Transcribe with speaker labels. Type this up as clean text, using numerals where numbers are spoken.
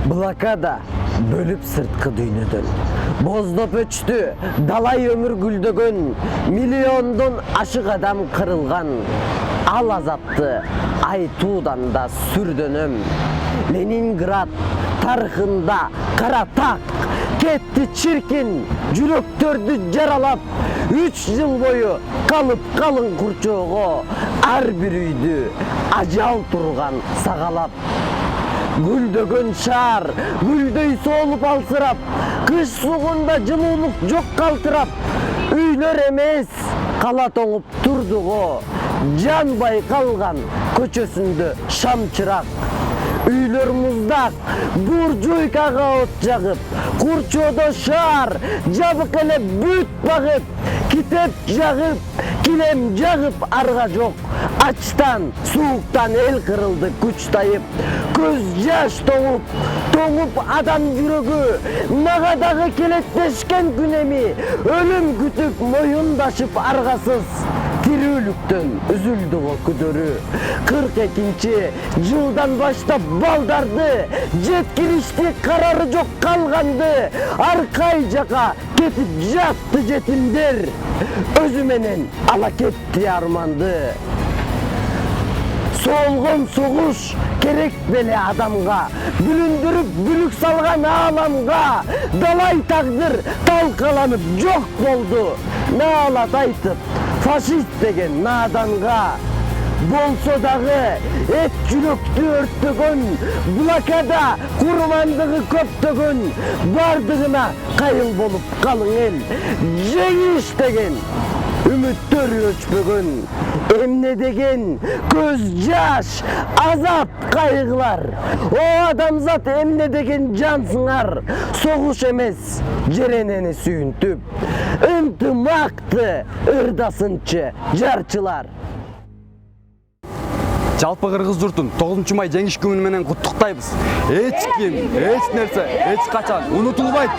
Speaker 1: Блокада бөлүп сырткы дүйнөдөн. Боздоп өчтү далай өмүр гүлдөгөн, миллиондон ашык адам кырылган. Ал азапты айтуудан да сүрдөнөм. Ленинград тарыхында кара так кетти чиркин, жүрөктөрдү жаралап. 3 жыл бою калып калың курчоого, ар бир үйдү ажал турган сагалап. Гүлдөгөн шаар гүлдөй соолуп алсырап, кыш сугунда жылуулук жок калтырап. Үйлөр эмес кала тоңуп турдуго, жанбай калган көчөсүндө шам чырак. Үйлөр муздак, буржуйкага от жагып, курчоодо шаар жабык эле бүт багып. Китеп жагып, килем жагып арга жок. Ачтан, сууктан эл кырылды күч тайып. Көз жаш тоңуп адам жүрөгү. Мага дагы келет дешкен күн эми, өлүм күтүп моюндашып аргасыз. Тирүүлүктөн үзүлдү го күдөрү. 42 жылдан баштап балдарды, жеткиришти карары жок калганды. Аркай жака кетип жатты жетимдер, өзү менен ала кетти арманды. Соолгон согуш керек беле адамга, бүлүндүрүп бүлүк салган ааламга. Далай тагдыр талкаланып жок болду, наалат айтып фашист деген наданга. Болсо дагы эт жүрөктү өрттөгөн, блокада курмандыгы көптөгөн. Бардыгына кайыл болуп калың эл, жеңиш деген үмүттөр өчпөгөн. Эмне деген көз жаш, азап кайгылар. О адамзат, эмне деген жансыңар. Согуш эмес жеренени сүйүнтүп, ынтымакты ырдасынчы жарчылар.
Speaker 2: Жалпы кыргыз журтун 9 май жеңиш күнү менен куттуктайбыз. Эч ким, эч нерсе, эч качан унутулбайт.